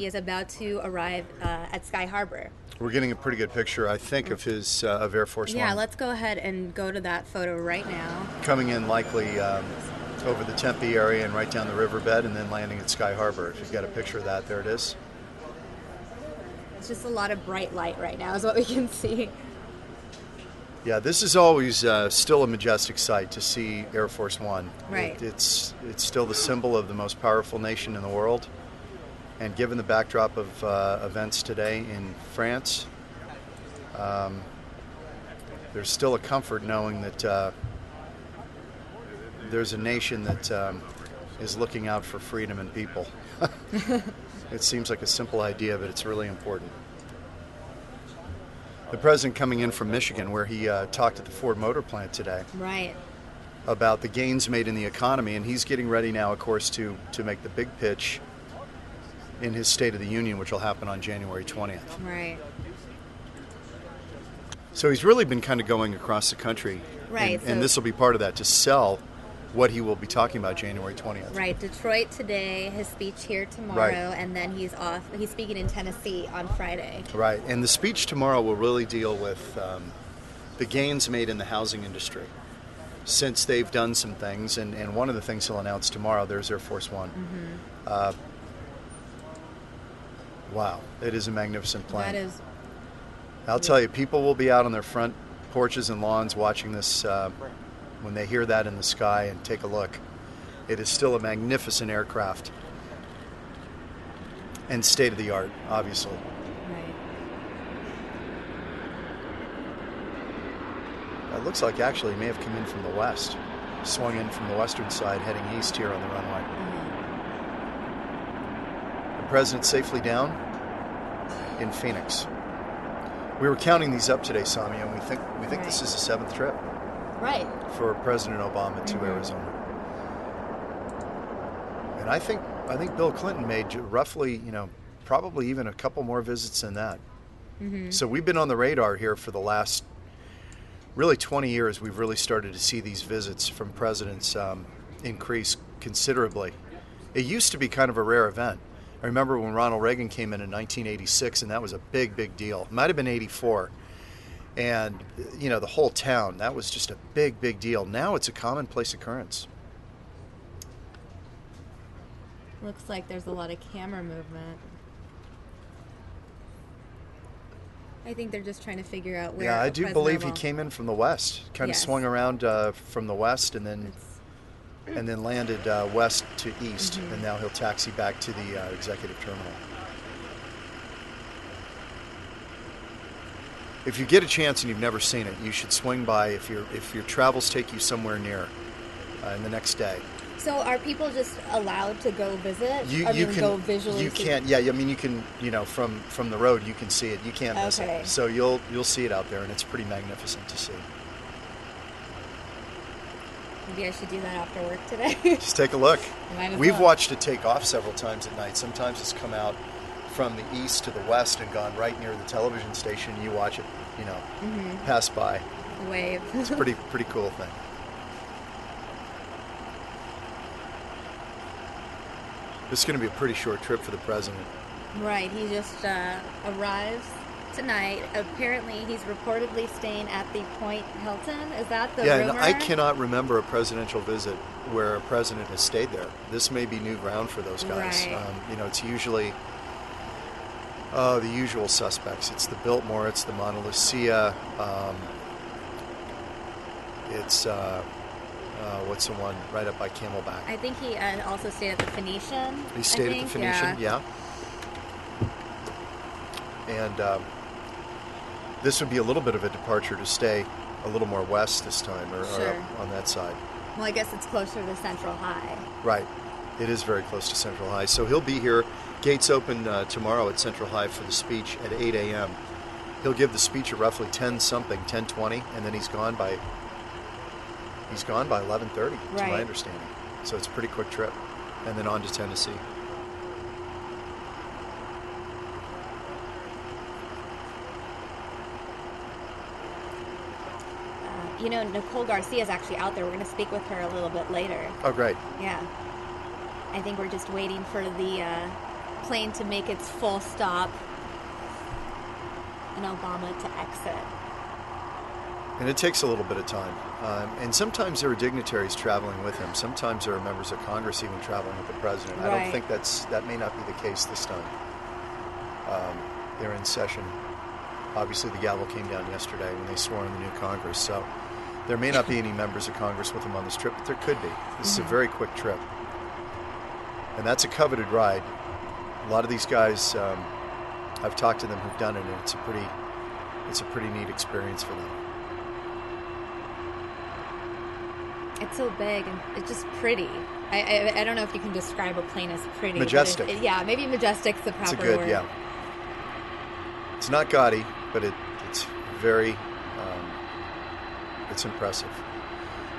he is about to arrive at Sky Harbor. We're getting a pretty good picture, I think, of his of Air Force Yeah, One. let's go ahead and go to that photo right now. Coming in likely over the Tempe area and right down the riverbed, and then landing at Sky Harbor. If you've got a picture of that, there it is. It's just a lot of bright light right now is what we can see. Yeah, this is always still a majestic sight to see Air Force One. Right. It's still the symbol of the most powerful nation in the world. And given the backdrop of events today in France, there's still a comfort knowing that there's a nation that is looking out for freedom and people. It seems like a simple idea, but it's really important. The president coming in from Michigan, where he talked at the Ford Motor Plant today. Right. About the gains made in the economy, and he's getting ready now, of course, to make the big pitch in his State of the Union, which will happen on January 20th. Right. So he's really been kind of going across the country. Right. And this will be part of that, to sell what he will be talking about January 20th. Right. Detroit today, his speech here tomorrow, Right. and then he's off. He's speaking in Tennessee on Friday. Right. And the speech tomorrow will really deal with the gains made in the housing industry since they've done some things. And one of the things he'll announce tomorrow, there's Air Force One. Mm-hmm. Wow. It is a magnificent plane. That is. I'll tell you, people will be out on their front porches and lawns watching this when they hear that in the sky and take a look. It is still a magnificent aircraft and state of the art, obviously. Right. It looks like actually he may have come in from the west, swung in from the western side, heading east here on the runway. Mm-hmm. The president safely down in Phoenix. We were counting these up today, Samia, and we think Right. this is the 7th trip Right. for President Obama to Arizona. And I think Bill Clinton made roughly, probably even a couple more visits than that. Mm-hmm. So we've been on the radar here for the last really 20 years. We've really started to see these visits from presidents increase considerably. It used to be kind of a rare event. I remember when Ronald Reagan came in 1986, and that was a big, big deal. It might have been 84. And, the whole town, that was just a big, big deal. Now it's a commonplace occurrence. Looks like there's a lot of camera movement. I think they're just trying to figure out where. Yeah, I do President believe he Obama- came in from the west, kind of Yes. swung around from the west and then landed west to east, and now he'll taxi back to the executive terminal. If you get a chance and you've never seen it, you should swing by if your travels take you somewhere near in the next day. So are people just allowed to go visit? You can go visually. you see- can't. Yeah, I mean you can. From the road you can see it. You can't miss Okay. it. So you'll see it out there, and it's pretty magnificent to see. Maybe I should do that after work today. Just take a look. Might as We've well. watched it take off several times at night. Sometimes it's come out from the east to the west and gone right near the television station. You watch it, pass by. Wave. It's a pretty cool thing. This is going to be a pretty short trip for the president. Right. He just arrives tonight. Apparently, he's reportedly staying at the Point Hilton. Is that the rumor? And I cannot remember a presidential visit where a president has stayed there. This may be new ground for those guys. Right. It's usually the usual suspects. It's the Biltmore, it's the Mauna Lucia, it's what's the one right up by Camelback? I think he also stayed at the Phoenician. He stayed at the Phoenician, yeah. And this would be a little bit of a departure to stay a little more west this time, or Sure. up on that side. Well, I guess it's closer to Central High. Right. It is very close to Central High. So he'll be here. Gates open tomorrow at Central High for the speech at 8 a.m. He'll give the speech at roughly 10:20, and then he's gone by 11:30, to Right. my understanding. So it's a pretty quick trip. And then on to Tennessee. Nicole Garcia is actually out there. We're going to speak with her a little bit later. Oh, great. Yeah. I think we're just waiting for plane to make its full stop and Obama to exit. And it takes a little bit of time. And sometimes there are dignitaries traveling with him. Sometimes there are members of Congress even traveling with the president. I don't Right. think that may not be the case this time. They're in session. Obviously, the gavel came down yesterday when they swore in the new Congress. So there may not be any members of Congress with him on this trip, but there could be. This is a very quick trip. And that's a coveted ride. A lot of these guys, I've talked to them who've done it, and it's a pretty neat experience for them. It's so big and it's just pretty. I don't know if you can describe a plane as pretty. but Majestic. yeah, maybe majestic's the proper It's a good, word. yeah. It's not gaudy, but it's very, it's impressive.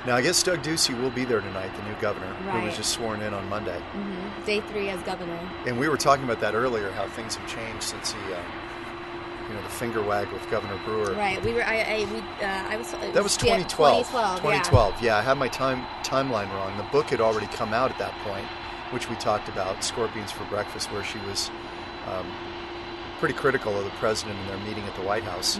Now, I guess Doug Ducey will be there tonight, the new governor, who was Right. just sworn in on Monday. Day 3 as governor. And we were talking about that earlier, how things have changed since the finger wag with Governor Brewer. Right. We were. I was. That was 2012. 2012. 2012. Yeah, I had my timeline wrong. The book had already come out at that point, which we talked about, Scorpions for Breakfast, where she was pretty critical of the president in their meeting at the White House.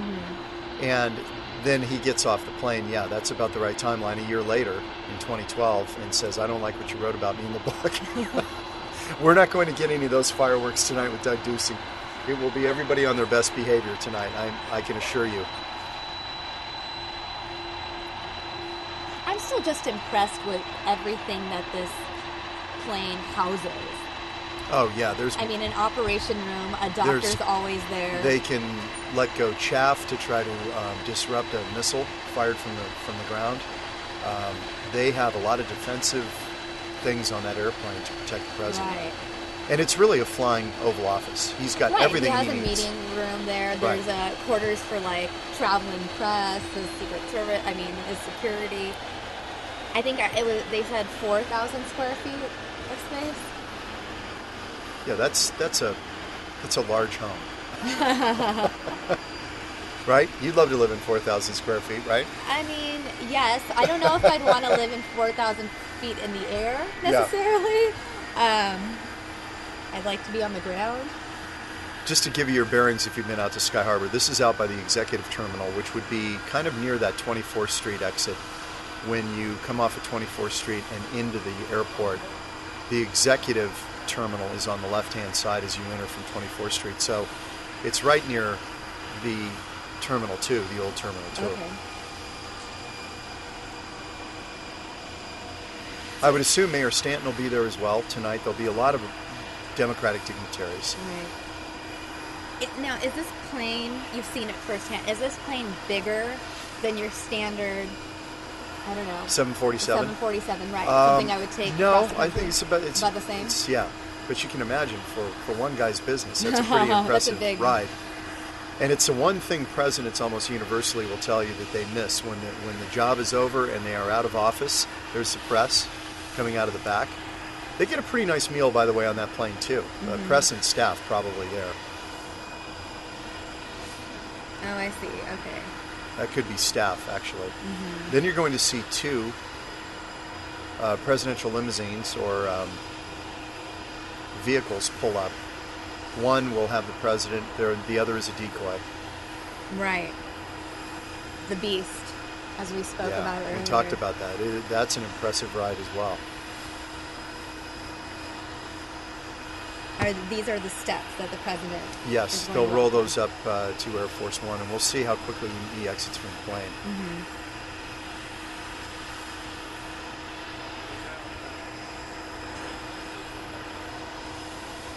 And then he gets off the plane. Yeah, that's about the right timeline. A year later, in 2012, and says, "I don't like what you wrote about me in the book." We're not going to get any of those fireworks tonight with Doug Ducey. It will be everybody on their best behavior tonight, I can assure you. I'm still just impressed with everything that this plane houses. Oh, yeah, there's... I mean, an operation room, a doctor's always there. They can let go chaff to try to disrupt a missile fired from the ground. They have a lot of defensive things on that airplane to protect the president. Right. And it's really a flying Oval Office. He's got everything he needs. He has a meeting room there. There's quarters for like traveling press, the Secret Service. I mean, his security. I think they said 4,000 square feet of space. Yeah, that's a large home. Right? You'd love to live in 4,000 square feet, right? I mean, yes. I don't know if I'd want to live in 4,000 feet in the air necessarily. Yeah. I'd like to be on the ground. Just to give you your bearings, if you've been out to Sky Harbor, this is out by the executive terminal, which would be kind of near that 24th Street exit. When you come off of 24th Street and into the airport, the executive terminal is on the left-hand side as you enter from 24th Street. So it's right near the Terminal 2, the old Terminal 2. Okay. I would assume Mayor Stanton will be there as well tonight. There'll be a lot of Democratic dignitaries. Right. Now, is this plane, you've seen it firsthand, is this plane bigger than your standard, I don't know, 747? 747, right. Something I would take. No, I think it's about the same. Yeah, but you can imagine for one guy's business, that's a pretty impressive that's a big ride. And it's the one thing presidents almost universally will tell you that they miss when the job is over and they are out of office. There's the press coming out of the back. They get a pretty nice meal, by the way, on that plane too. Press and staff probably there. Oh, I see. Okay. That could be staff, actually. Then you're going to see two presidential limousines or vehicles pull up. One will have the president, the other is a decoy. Right. The Beast, as we spoke about earlier. We talked about that. That's an impressive ride as well. These are the steps that the president. Yes, they'll roll those up to Air Force One, and we'll see how quickly he exits from the plane.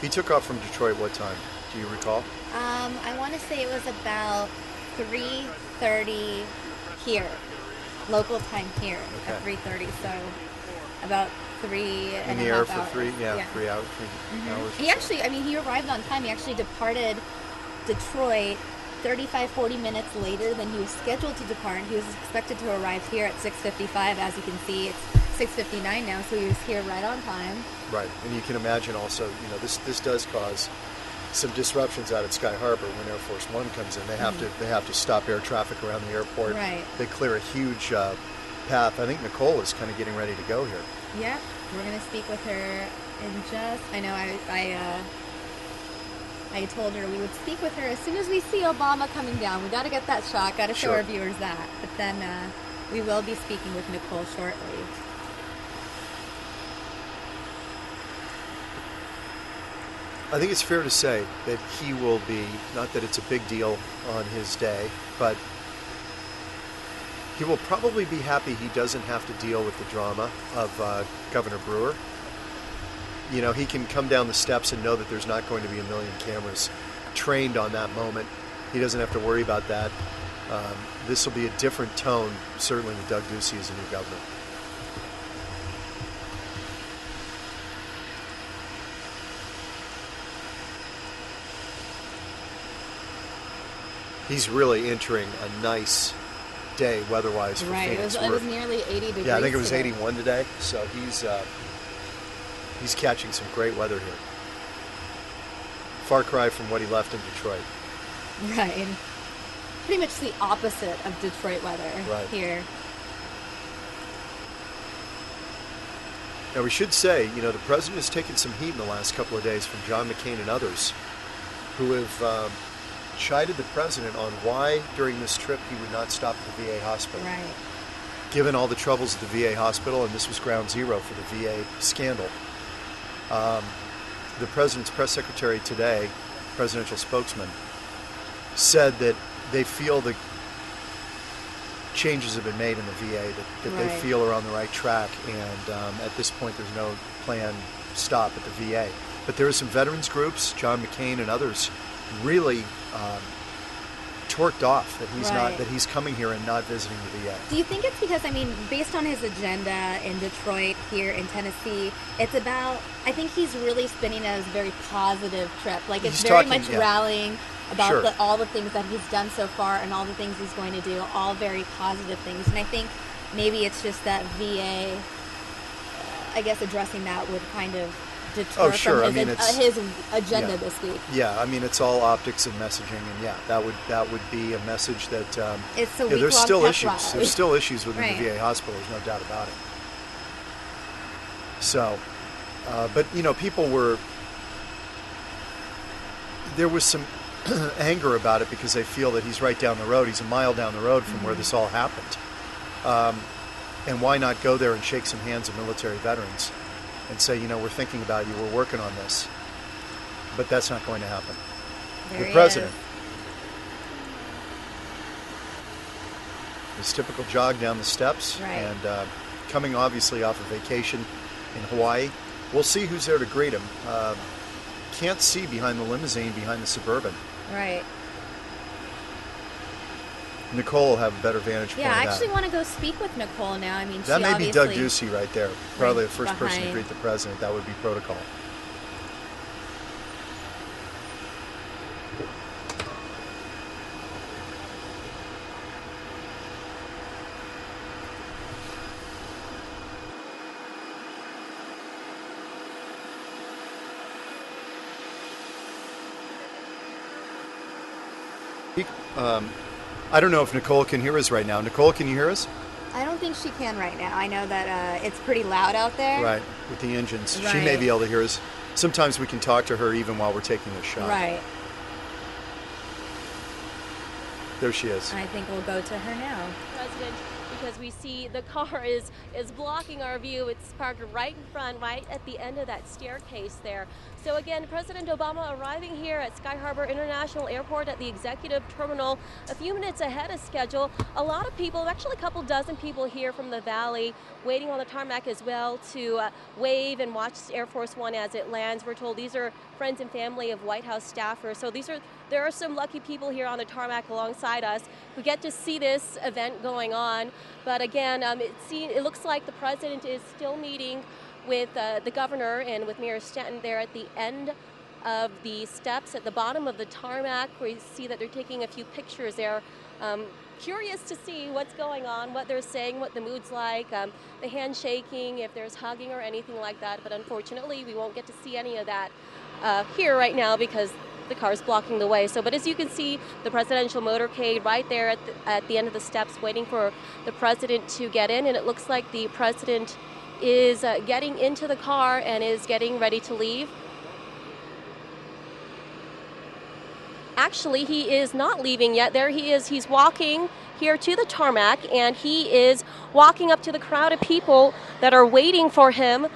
He took off from Detroit what time? Do you recall? I want to say it was about 3:30 here, local time here at 3:30. So about 3 and in the a air half for hours. 3 hours. 3 hours. He actually, I mean, he arrived on time. He actually departed Detroit 35, 40 minutes later than he was scheduled to depart. He was expected to arrive here at 6:55. As you can see, it's 6:59 now, so he was here right on time. Right, and you can imagine also, this does cause some disruptions out at Sky Harbor when Air Force One comes in. They have to stop air traffic around the airport. Right. They clear a huge path. I think Nicole is kind of getting ready to go here. Yep, we're gonna speak with her in just. I know I I told her we would speak with her as soon as we see Obama coming down. We got to get that shot, got to show Sure. our viewers that. But then we will be speaking with Nicole shortly. I think it's fair to say that he will be, not that it's a big deal on his day, but he will probably be happy he doesn't have to deal with the drama of Governor Brewer. You know, he can come down the steps and know that there's not going to be a million cameras trained on that moment. He doesn't have to worry about that. This will be a different tone, certainly with Doug Ducey as a new governor. He's really entering a nice day weather-wise for Right, Phoenix. it was nearly 80 degrees. Yeah, I think it was today. 81 today, so he's catching some great weather here. Far cry from what he left in Detroit. Right. Pretty much the opposite of Detroit weather here. Now we should say, you know, the president has taken some heat in the last couple of days from John McCain and others who have chided the president on why during this trip he would not stop at the VA hospital. Right. Given all the troubles at the VA hospital, and this was ground zero for the VA scandal, the president's press secretary today, presidential spokesman, said that they feel the changes have been made in the VA that they feel are on the right track, and at this point there's no planned stop at the VA. But there are some veterans groups, John McCain and others, really torqued off that he's not, that he's coming here and not visiting the VA. Do you think it's because, I mean, based on his agenda in Detroit, here in Tennessee, it's about, I think he's really spinning it as a very positive trip. Like, it's He's very talking, much rallying about Sure. all the things that he's done so far and all the things he's going to do, all very positive things. And I think maybe it's just that VA, I guess addressing that would kind of deter sure. from I mean, his agenda this week. Yeah, I mean, it's all optics and messaging, and yeah, that would be a message that It's a there's week-long still pep issues. rally. There's still issues within Right. the VA hospital. There's no doubt about it. So, but you know, there was some anger about it because they feel that he's right down the road. He's a mile down the road from where this all happened. And why not go there and shake some hands of military veterans and say, you know, we're thinking about you, we're working on this. But that's not going to happen. There The he president, is. his typical jog down the steps, Right. and coming obviously off a vacation in Hawaii. We'll see who's there to greet him. Can't see behind the limousine, behind the Suburban. Right. Nicole will have a better vantage point Yeah, I of actually that. want to go speak with Nicole now. I mean, That she may be Doug obviously- Ducey right there. Probably the first person to behind. greet the president. That would be protocol. I don't know if Nicole can hear us right now. Nicole, can you hear us? I don't think she can right now. I know that it's pretty loud out there. Right, with the engines. She may Right. be able to hear us. Sometimes we can talk to her even while we're taking a shot. Right. There she is. I think we'll go to her now. President, because we see the car is blocking our view. It's parked right in front, right at the end of that staircase there. So again, President Obama arriving here at Sky Harbor International Airport at the executive terminal a few minutes ahead of schedule. A lot of people, actually a couple dozen people here from the Valley waiting on the tarmac as well to wave and watch Air Force One as it lands. We're told these are friends and family of White House staffers. So there are some lucky people here on the tarmac alongside us who get to see this event going on. But again, it looks like the president is still meeting with the governor and with Mayor Stanton there at the end of the steps at the bottom of the tarmac, where you see that they're taking a few pictures there. Curious to see what's going on, what they're saying, what the mood's like, the handshaking, if there's hugging or anything like that. But unfortunately, we won't get to see any of that here right now because the car's blocking the way. So, but as you can see, the presidential motorcade right there at the end of the steps waiting for the president to get in, and it looks like the president is getting into the car and is getting ready to leave. actually, he is not leaving yet. There he is. He's walking here to the tarmac, and he is walking up to the crowd of people that are waiting for him.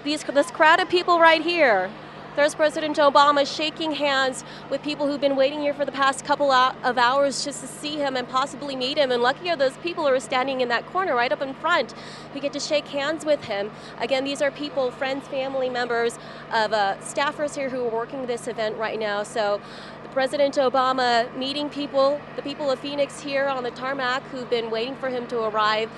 This crowd of people right here. There's President Obama shaking hands with people who've been waiting here for the past couple of hours just to see him and possibly meet him. And lucky are those people who are standing in that corner right up in front who get to shake hands with him. Again, these are people, friends, family members of staffers here who are working this event right now. So President Obama meeting people, the people of Phoenix here on the tarmac who've been waiting for him to arrive.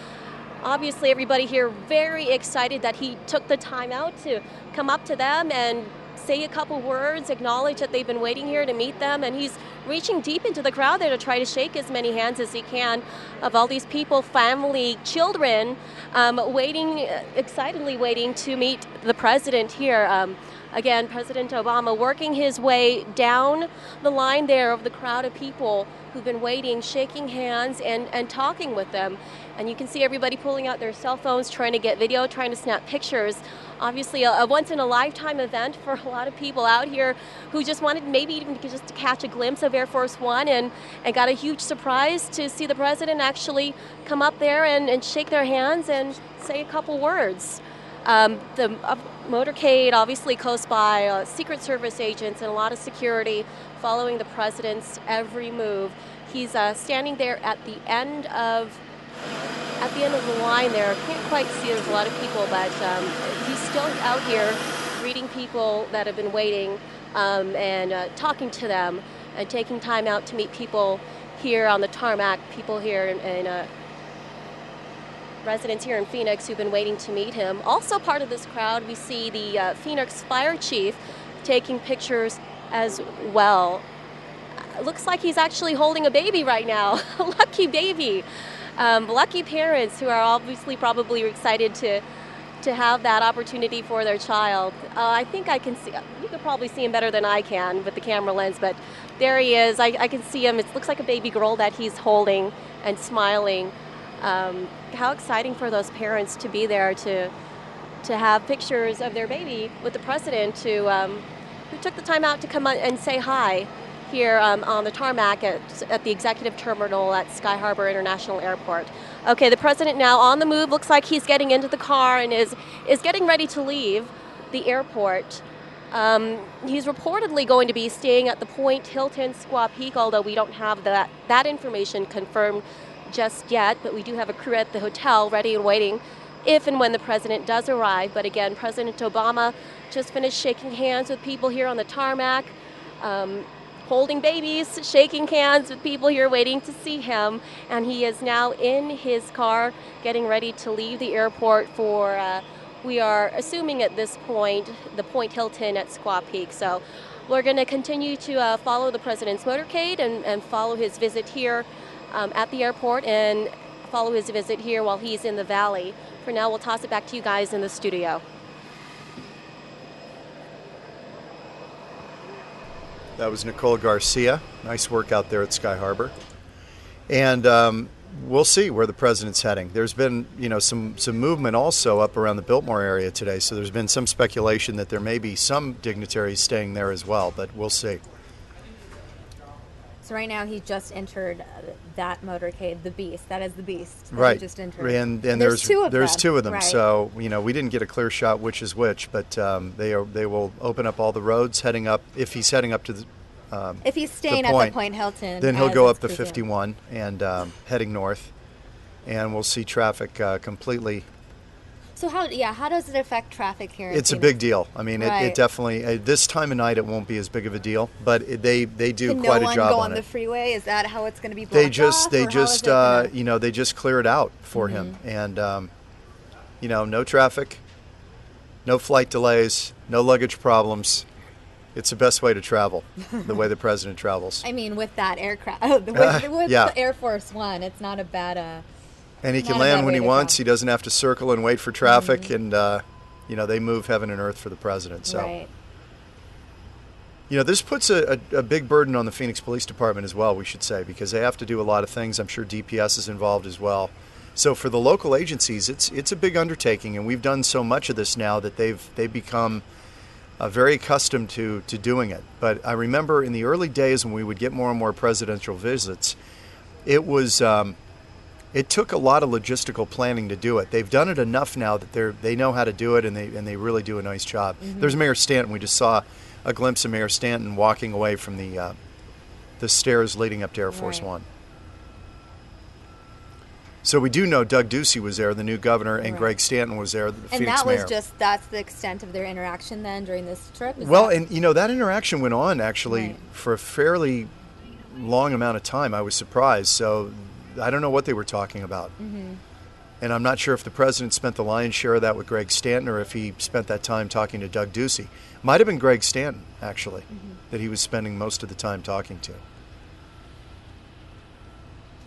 Obviously, everybody here very excited that he took the time out to come up to them and say a couple words, acknowledge that they've been waiting here to meet them, and he's reaching deep into the crowd there to try to shake as many hands as he can of all these people, family, children, waiting, excitedly waiting to meet the president here. Again, President Obama working his way down the line there of the crowd of people who've been waiting, shaking hands and talking with them. And you can see everybody pulling out their cell phones, trying to get video, trying to snap pictures. Obviously, a once-in-a-lifetime event for a lot of people out here who just wanted maybe even just to catch a glimpse of Air Force One and got a huge surprise to see the president actually come up there and shake their hands and say a couple words. The motorcade obviously close by, Secret Service agents and a lot of security following the president's every move. He's standing there at the end of the line there. Can't quite see, there's a lot of people, but he's still out here greeting people that have been waiting and talking to them and taking time out to meet people here on the tarmac, people here in residents here in Phoenix who've been waiting to meet him. Also part of this crowd, we see the Phoenix Fire Chief taking pictures as well. It looks like he's actually holding a baby right now. A lucky baby. Lucky parents who are obviously probably excited to have that opportunity for their child. I think I can see, you could probably see him better than I can with the camera lens, but there he is. I can see him. It looks like a baby girl that he's holding and smiling. How exciting for those parents to be there to have pictures of their baby with the president who took the time out to come and say hi here on the tarmac at the executive terminal at Sky Harbor International Airport. Okay, the president now on the move. Looks like he's getting into the car and is getting ready to leave the airport. He's reportedly going to be staying at the Point Hilton Squaw Peak, although we don't have that information confirmed just yet, but we do have a crew at the hotel ready and waiting if and when the president does arrive. But again, President Obama just finished shaking hands with people here on the tarmac, holding babies, shaking hands with people here waiting to see him, and he is now in his car getting ready to leave the airport for, we are assuming at this point, the Point Hilton at Squaw Peak. So we're going to continue to follow the president's motorcade and follow his visit here at the airport and follow his visit here while he's in the valley. For now, we'll toss it back to you guys in the studio. That was Nicole Garcia. Nice work out there at Sky Harbor. And we'll see where the president's heading. There's been, some movement also up around the Biltmore area today, so there's been some speculation that there may be some dignitaries staying there as well, but we'll see. So right now he just entered that motorcade, the Beast. That is the Beast. Right. He just entered. And there's two of them. Right. So, we didn't get a clear shot which is which, but they will open up all the roads heading up. If he's heading up to the if he's staying at the Point Hilton, then he'll go up the 51 and heading north, and we'll see traffic completely. So how does it affect traffic here? It's a big deal. I mean, right. it definitely, this time of night it won't be as big of a deal, but they do Can quite no a job go on the it. freeway? Is that how it's going to be blocked They just off, they just clear it out for him, and no traffic, no flight delays, no luggage problems. It's the best way to travel, the way the president travels. I mean, with that aircraft, with Air Force One, it's not a bad. And he can land when he wants. He doesn't have to circle and wait for traffic, and they move heaven and earth for the president. So, right. This puts a big burden on the Phoenix Police Department as well, we should say, because they have to do a lot of things. I'm sure DPS is involved as well. So for the local agencies, it's a big undertaking, and we've done so much of this now that they've become very accustomed to doing it. But I remember in the early days when we would get more and more presidential visits, it was it took a lot of logistical planning to do it. They've done it enough now that they know how to do it, and they really do a nice job. There's Mayor Stanton. We just saw a glimpse of Mayor Stanton walking away from the stairs leading up to Air Force One. So we do know Doug Ducey was there, the new governor, and Greg Stanton was there, the Phoenix mayor. And that's the extent of their interaction then during this trip? And that interaction went on actually for a fairly long amount of time. I was surprised. So I don't know what they were talking about. And I'm not sure if the president spent the lion's share of that with Greg Stanton or if he spent that time talking to Doug Ducey. Might have been Greg Stanton, actually, that he was spending most of the time talking to.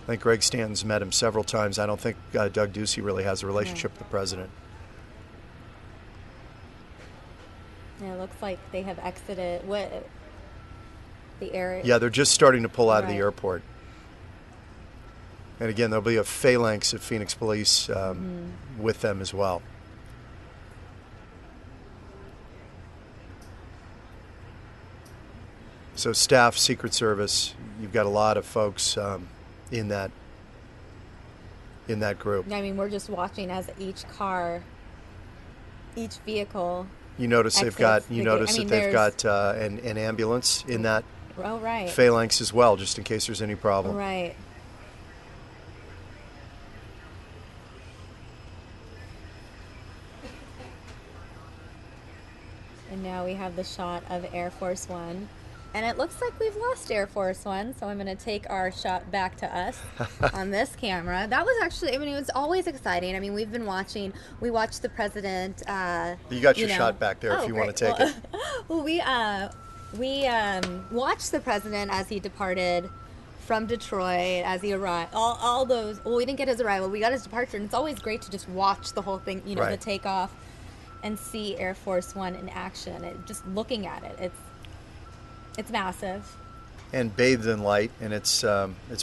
I think Greg Stanton's met him several times. I don't think Doug Ducey really has a relationship with the president. Yeah, it looks like they have exited the area. Yeah, they're just starting to pull out of the airport. And again, there'll be a phalanx of Phoenix police with them as well. So staff, Secret Service, you've got a lot of folks in that group. I mean, we're just watching as each vehicle. You notice they've got an ambulance in that phalanx as well, just in case there's any problem. Right. And now we have the shot of Air Force One. And it looks like we've lost Air Force One, so I'm going to take our shot back to us on this camera. That was actually, it was always exciting. I mean, we watched the president. You got your shot back there if you want to take it. Well, we watched the president as he departed from Detroit, as he arrived. All those, we didn't get his arrival, we got his departure, and it's always great to just watch the whole thing, the takeoff, and see Air Force One in action. Just looking at it, it's massive. And bathed in light, and it's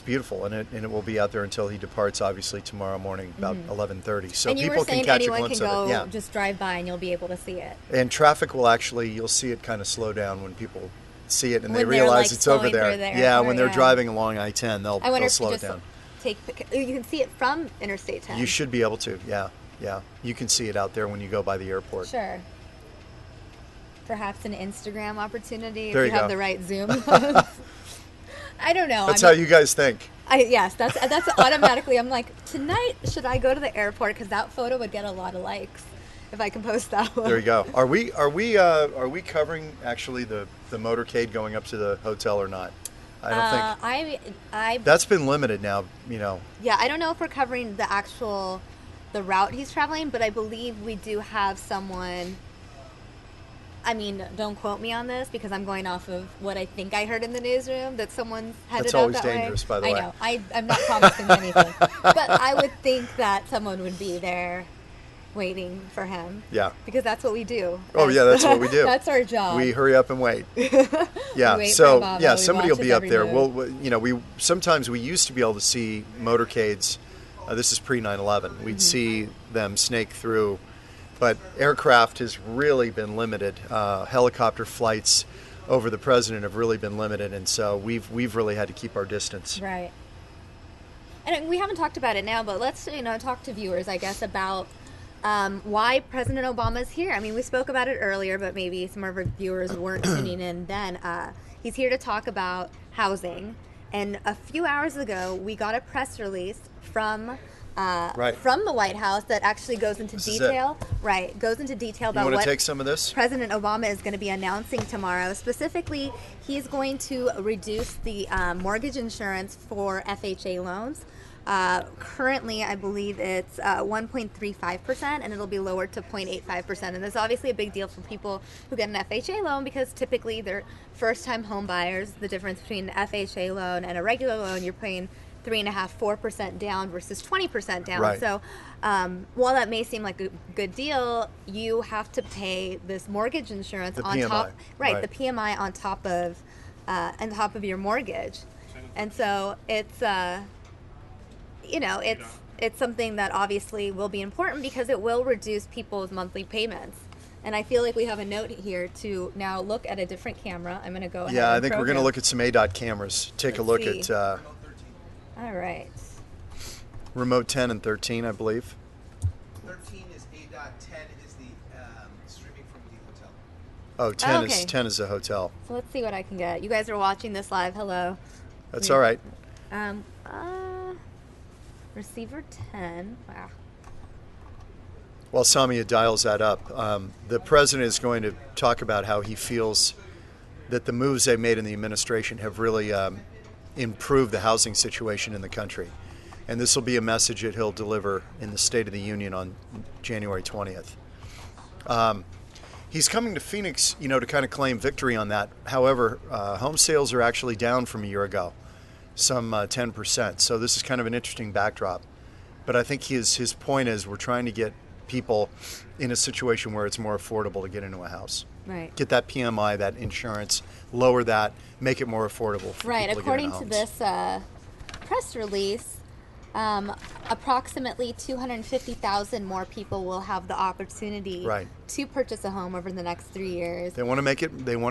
beautiful, and it will be out there until he departs, obviously, tomorrow morning, about 11:30. So and people can catch a glimpse of it. Yeah. Just drive by and you'll be able to see it. And traffic will you'll see it kind of slow down when people see it and they realize it's over there. Yeah, when they're driving along I-10, they'll slow it down. You can see it from Interstate 10. You should be able to, yeah. You can see it out there when you go by the airport. Sure. Perhaps an Instagram opportunity there if you have the right zoom. I don't know. That's how you guys think. Yes, that's automatically. I'm like, tonight should I go to the airport because that photo would get a lot of likes if I can post that one. There you go. Are we covering actually the motorcade going up to the hotel or not? I don't think. That's been limited now. Yeah, I don't know if we're covering the route he's traveling, but I believe we do have someone. I mean, don't quote me on this because I'm going off of what I think I heard in the newsroom that someone's headed out that way. That's always dangerous, by the way. I know. I'm not promising anything, but I would think that someone would be there waiting for him. Yeah. Because that's what we do. That's what we do. That's our job. We hurry up and wait. Yeah. Wait Somebody will be up there. Sometimes we used to be able to see motorcades. This is pre 9/11. We'd see them snake through. But aircraft has really been limited. Helicopter flights over the president have really been limited, and so we've really had to keep our distance. Right. And we haven't talked about it now, but let's talk to viewers, I guess, about why President Obama is here. I mean, we spoke about it earlier, but maybe some of our viewers weren't tuning in then. He's here to talk about housing, and a few hours ago, we got a press release from the White House that actually goes into detail. Goes into detail about what take some of this? President Obama is going to be announcing tomorrow. Specifically, he's going to reduce the mortgage insurance for FHA loans. Currently, I believe it's 1.35%, and it'll be lowered to 0.85%. And this is obviously a big deal for people who get an FHA loan because typically they're first-time home buyers. The difference between an FHA loan and a regular loan, you're paying 3.5–4% down versus 20% down. Right. So while that may seem like a good deal, you have to pay this mortgage insurance the on PMI. top, the PMI on top of your mortgage, and so it's it's something that obviously will be important because it will reduce people's monthly payments. And I feel like we have a note here to now look at a different camera. I'm going to go ahead Yeah, I and think we're going to program. look at some ADOT cameras. Take a look Let's at All right. remote 10 and 13, I believe. 13 is A.10 is the streaming from the hotel. Oh, 10 Okay. is 10 is a hotel. So let's see what I can get. You guys are watching this live. Hello. That's all right. Um, receiver 10. Wow. While Samia dials that up, the president is going to talk about how he feels that the moves they've made in the administration have really improved the housing situation in the country. And this will be a message that he'll deliver in the State of the Union on January 20th. He's coming to Phoenix, to kind of claim victory on that. However, home sales are actually down from a year ago, some 10%. So this is kind of an interesting backdrop. But I think his point is we're trying to get people in a situation where it's more affordable to get into a house. Right. Get that PMI, that insurance, lower that, make it more affordable for Right. people to get into According to homes. this press release, approximately 250,000 more people will have the opportunity Right. to purchase a home over the next 3 years. They want to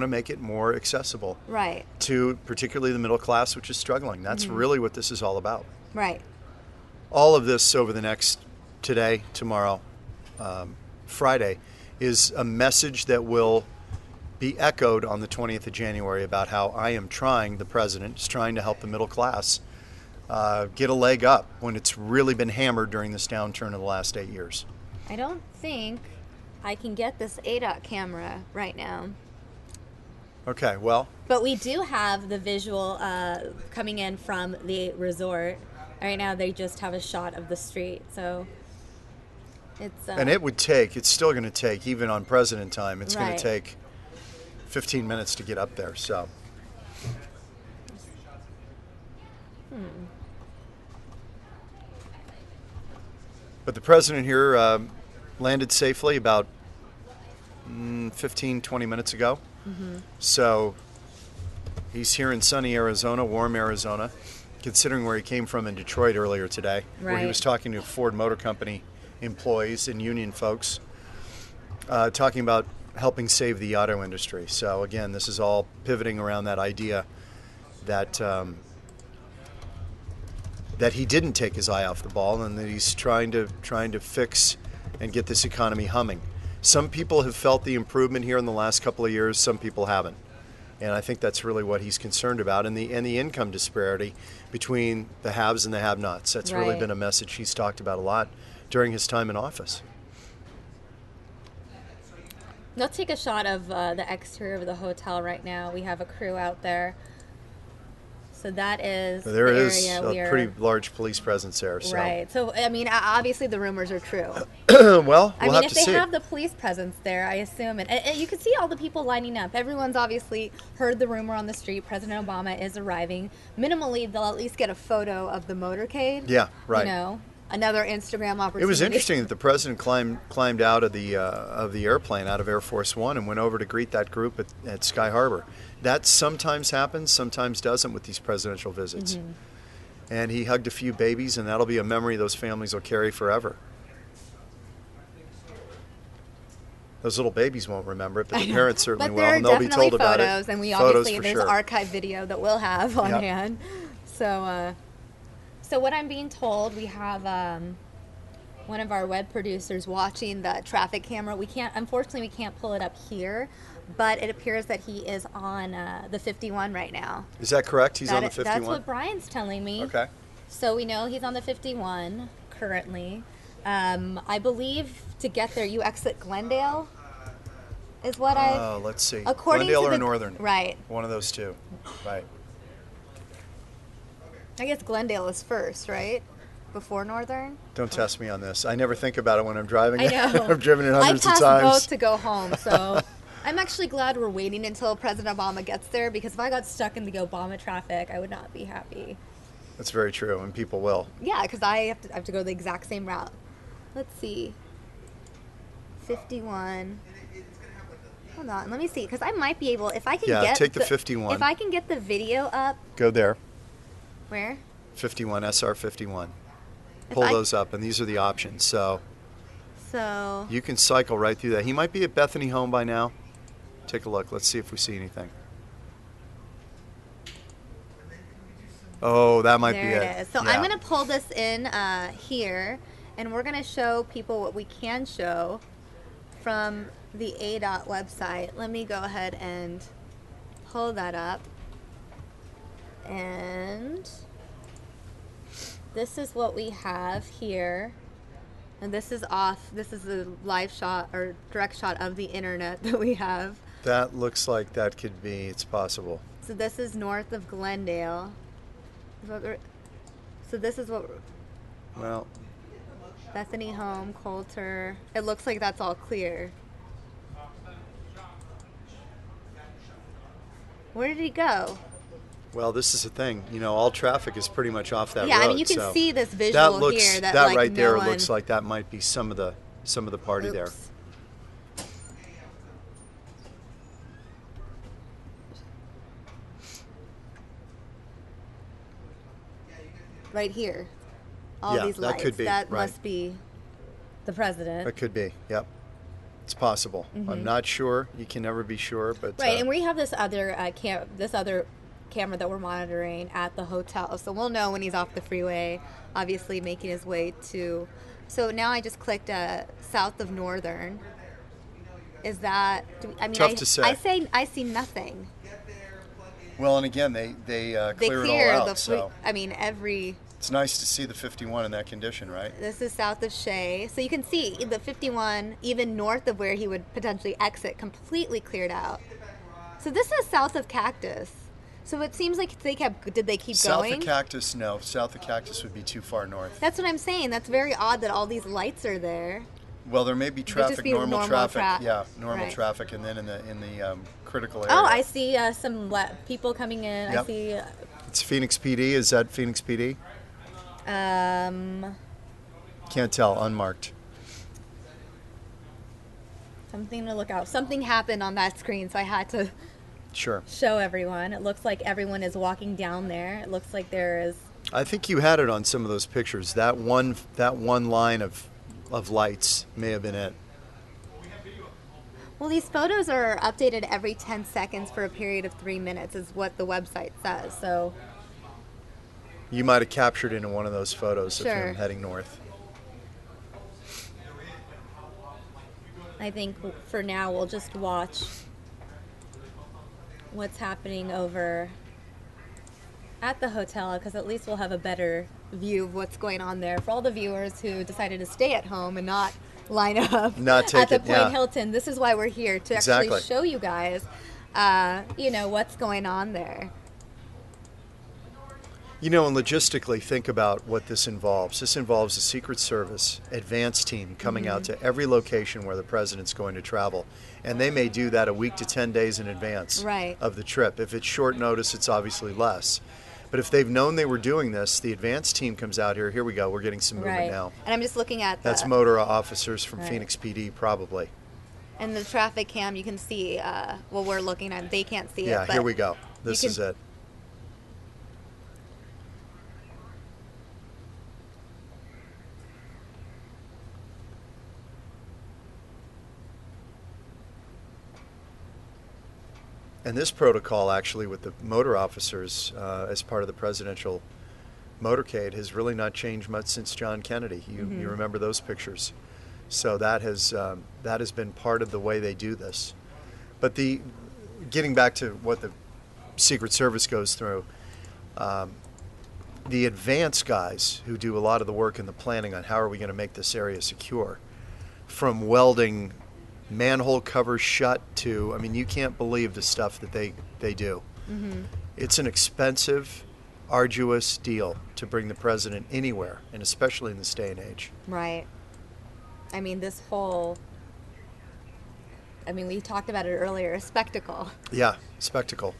make it more accessible Right. to particularly the middle class, which is struggling. That's Mm-hmm. really what this is all about. Right. All of this over the next today, tomorrow, Friday, is a message that will be echoed on the 20th of January about how the president is trying to help the middle class get a leg up when it's really been hammered during this downturn of the last 8 years. I don't think I can get this ADOT camera right now. Okay, well, But we do have the visual coming in from the resort. Right now they just have a shot of the street. So it's and it's still going to take, even on president time, it's going Right. to take 15 minutes to get up there. So, but the president here landed safely about 15, 20 minutes ago. So he's here in sunny Arizona, warm Arizona, considering where he came from in Detroit earlier today, where he Right. was talking to Ford Motor Company employees and union folks, talking about helping save the auto industry. So again, this is all pivoting around that idea that that he didn't take his eye off the ball and that he's trying to fix and get this economy humming. Some people have felt the improvement here in the last couple of years, some people haven't. And I think that's really what he's concerned about, and the income disparity between the haves and the have-nots. That's really Right. been a message he's talked about a lot during his time in office. Let's take a shot of the exterior of the hotel right now. We have a crew out there. So that is There the is area we a are. pretty large police presence there. So. Right. So, I mean, obviously the rumors are true. Well, we'll I mean, have if to they see. have the police presence there, I assume. And you can see all the people lining up. Everyone's obviously heard the rumor on the street. President Obama is arriving. Minimally, they'll at least get a photo of the motorcade. Yeah, right. Another Instagram opportunity. It was interesting that the president climbed out of the airplane, out of Air Force One, and went over to greet that group at Sky Harbor. That sometimes happens, sometimes doesn't with these presidential visits. Mm-hmm. And he hugged a few babies, and that'll be a memory those families will carry forever. Those little babies won't remember it, but the parents certainly But will, there are and they'll be definitely told about photos, it. and we Photos obviously for there's sure. archive video that we'll have on Yep. hand. So, so what I'm being told, we have one of our web producers watching the traffic camera. Unfortunately, we can't pull it up here, but it appears that he is on the 51 right now. Is that correct? He's on the That's 51? what Brian's telling me. Okay. So we know he's on the 51 currently. I believe to get there, you exit Glendale, is what I. Let's see. According Glendale to or the- Northern? Right. One of those two. Right. I guess Glendale is first, right? Before Northern. Don't test me on this. I never think about it when I'm driving. I know. I've driven it hundreds I of passed times. both to go home, so I'm actually glad we're waiting until President Obama gets there, because if I got stuck in the Obama traffic, I would not be happy. That's very true, and people will. Yeah, because I have to go the exact same route. Let's see. 51. Hold on, let me see, because I might be able, if I can Yeah, get take the 51. If I can get the video up, Go there. where? 51, SR 51. If Pull I- those up, and these are the options. So So You can cycle right through that. He might be at Bethany Home by now. Take a look. Let's see if we see anything. Oh, that might be there it. it is. So Yeah. I'm going to pull this in here, and we're going to show people what we can show from the ADOT website. Let me go ahead and pull that up. And this is what we have here. And this is a live shot or direct shot of the internet that we have. That looks like that could be, it's possible. So this is north of Glendale. So this is what Well, Bethany Home, Coulter. It looks like that's all clear. Where did he go? well, this is the thing. You know, all traffic is pretty much off that road. Yeah, I mean you can so see this visual that looks, here. That like, right no there one, looks like that might be some of the party there. Oops. Right here. All Yeah, these that lights. could be, That right. must be the president. That could be. Yep. It's possible. I'm not sure. You can never be sure, but Right, and we have this other camera that we're monitoring at the hotel, so we'll know when he's off the freeway. Obviously, making his way to. So now I just clicked south of Northern. Is that? Tough to say. I see nothing. well, and again, they They clear it clear all out. the. So Every. it's nice to see the 51 in that condition, right? This is south of Shea, so you can see the 51, even north of where he would potentially exit, completely cleared out. So this is south of Cactus. So it seems like did they keep South going? of Cactus, no. South of Cactus would be too far north. That's what I'm saying. That's very odd that all these lights are there. Well, there may be just traffic, be normal normal traffic. Yeah, normal right. traffic, and then in the critical area. Oh, I see some people coming in. I Yep. see It's Phoenix PD. Is that Phoenix PD? Can't tell. Unmarked. something to look out. Something happened on that screen, so I had to Sure. show everyone. It looks like everyone is walking down there. It looks like there is. I think you had it on some of those pictures. That one line of lights may have been it. Well, these photos are updated every 10 seconds for a period of 3 minutes, is what the website says. So, You might have captured it in one of those photos of Sure. him heading north. I think for now we'll just watch what's happening over at the hotel, because at least we'll have a better view of what's going on there for all the viewers who decided to stay at home and not line up Not take at the it, Point yeah. Hilton. This is why we're here, to Exactly. actually show you guys, what's going on there. You know, and logistically, think about what this involves. This involves a Secret Service advance team coming out to every location where the president's going to travel. And they may do that a week to 10 days in advance Right. of the trip. If it's short notice, it's obviously less. But if they've known they were doing this, the advance team comes out here. Here we go. We're getting some movement Right. now. And I'm just looking at the That's motor officers from Right. Phoenix PD, probably. and the traffic cam. You can see. We're looking at. They can't see it. Yeah, but here we go. This can- is it. And this protocol, actually, with the motor officers as part of the presidential motorcade, has really not changed much since John Kennedy. You remember those pictures. So that has been part of the way they do this. But getting back to what the Secret Service goes through, the advance guys who do a lot of the work and the planning on how are we going to make this area secure, from welding manhole covers shut to, I mean, you can't believe the stuff that they do. It's an expensive, arduous deal to bring the president anywhere, and especially in this day and age. Right. I mean, we talked about it earlier, a spectacle. Yeah, spectacle.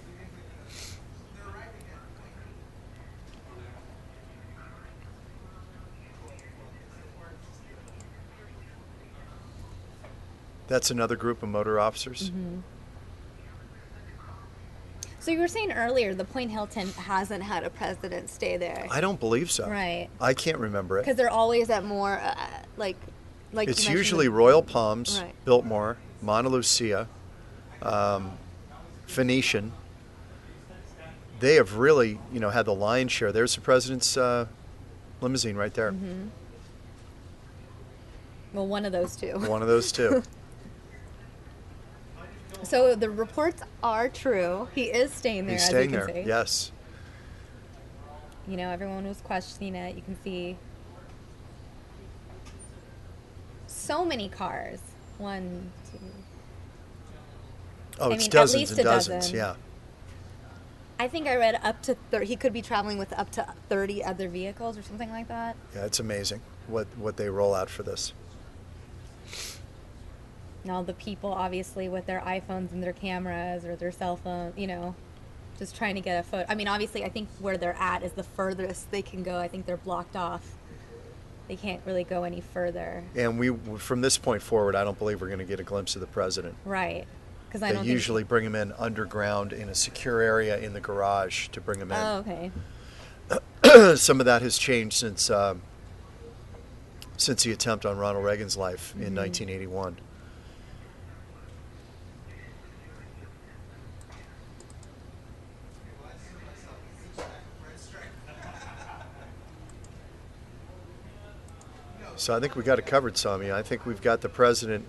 That's another group of motor officers. So you were saying earlier the Point Hilton hasn't had a president stay there. I don't believe so. Right. I can't remember it. Because they're always at more, Like It's you mentioned, usually Royal Palms, Right. Biltmore, Mauna Lucia, Phoenician. They have really, had the lion's share. There's the president's limousine right there. well, one of those two. One of those two. So the reports are true. He is staying there, He's as staying you can there. see. Yes. Everyone was questioning it. You can see so many cars. One, two. Oh, I it's mean, at dozens least and a dozens. dozen. Yeah. I think I read up to 30. He could be traveling with up to 30 other vehicles or something like that. Yeah, it's amazing what they roll out for this. Now the people, obviously, with their iPhones and their cameras or their cell phone, just trying to get a photo. I mean, obviously, I think where they're at is the furthest they can go. I think they're blocked off. They can't really go any further. And from this point forward, I don't believe we're going to get a glimpse of the president. Right. Because I They don't usually bring him in underground in a secure area in the garage to bring him in. Oh, okay. Some of that has changed since the attempt on Ronald Reagan's life in 1981. So I think we got it covered, Samia. I think we've got the president.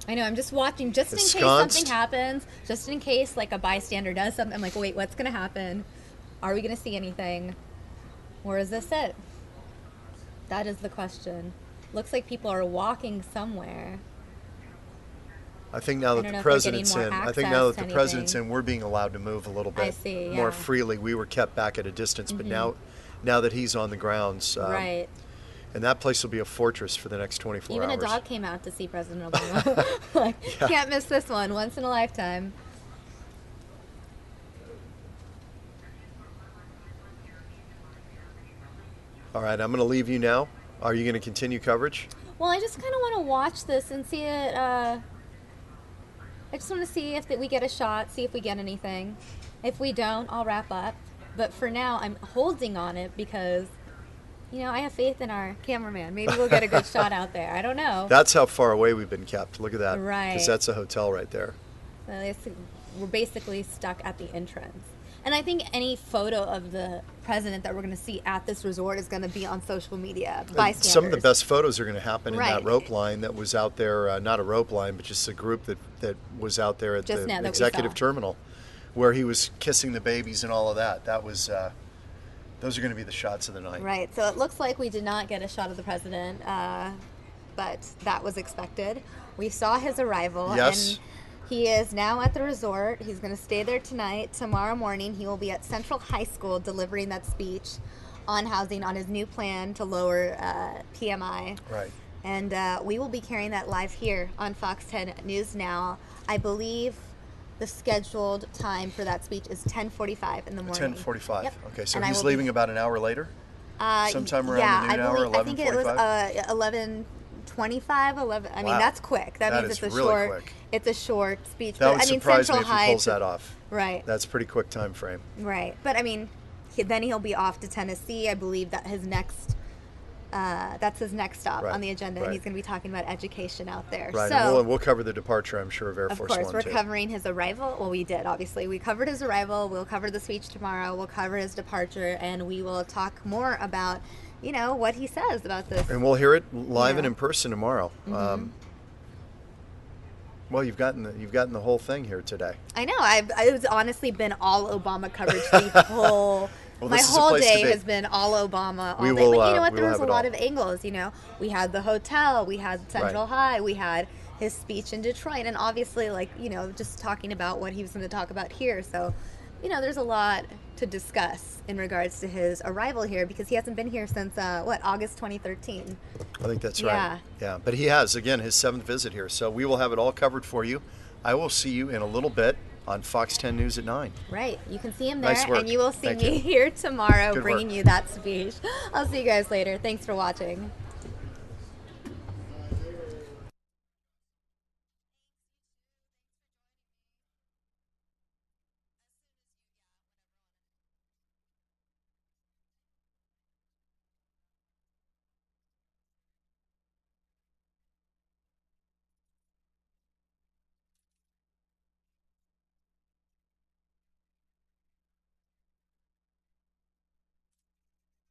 I know. I'm just watching, just in case Ensconced. something happens, just in case like a bystander does something. I'm like, wait, what's going to happen? Are we going to see anything? Or is this it? That is the question. Looks like people are walking somewhere. I think now I that don't the know if they're president's getting in, more I think now that access the to president's anything. in, we're being allowed to move a little bit I see, more yeah. freely. We were kept back at a distance, but now that he's on the grounds, Right. and that place will be a fortress for the next 24 Even hours. a dog came out to see President Obama. Like, can't miss this one. Once in a lifetime. All right, I'm going to leave you now. Are you going to continue coverage? Well, I just kind of want to watch this and see it. I just want to see if we get a shot, see if we get anything. If we don't, I'll wrap up. But for now, I'm holding on it because, I have faith in our cameraman. Maybe we'll get a good shot out there. I don't know. That's how far away we've been kept. Look at that. Right. Because that's a hotel right there. So we're basically stuck at the entrance. And I think any photo of the president that we're going to see at this resort is going to be on social media. Bystanders. Some of the best photos are going to happen in that Right. rope line that was out there, not a rope line, but just a group that was out there at Just now the that we executive saw. terminal where he was kissing the babies and all of that. That was, those are going to be the shots of the night. Right. So it looks like we did not get a shot of the president, but that was expected. We saw his arrival. Yes. And he is now at the resort. He's going to stay there tonight. Tomorrow morning, he will be at Central High School delivering that speech on housing, on his new plan to lower PMI. Right. And we will be carrying that live here on Fox 10 News Now. I believe the scheduled time for that speech is 10:45 in the morning. 10:45. Yep. Okay, so And I he's will be- leaving about an hour later? Sometime around yeah, the noon hour, I think it was 11:25, 11. I mean, Wow. that's quick. That That means is it's a really short. quick. It's a short speech. That but would I mean, surprise Central me if High he pulls to- that off. Right. That's pretty quick time frame. Right. But I mean, then he'll be off to Tennessee. I believe that that's his next stop Right, on the agenda, right. and he's going to be talking about education out there. Right, So, and we'll cover the departure, I'm sure, of Air of Force course, One, we're too. covering his arrival. Well, we did, obviously. We covered his arrival. We'll cover the speech tomorrow. We'll cover his departure, and we will talk more about, what he says about this. And we'll hear it live and Yeah. in person tomorrow. Mm-hmm. Well, you've gotten the whole thing here today. I know. It's honestly been all Obama coverage the whole. Well, my this is a whole place to day be. has been all Obama. All We day. will, But you know what? we There will was a have it lot all. of angles. We had the hotel, we had Central Right. High, we had his speech in Detroit, and obviously, just talking about what he was going to talk about here. So, there's a lot to discuss in regards to his arrival here because he hasn't been here since August 2013. I think that's Yeah. right. Yeah, but he has, again, his 7th visit here. So we will have it all covered for you. I will see you in a little bit on Fox 10 News at 9. Right. You can see him there, Nice work. and you will see Thank me you. here tomorrow Good bringing work. you that speech. I'll see you guys later. Thanks for watching.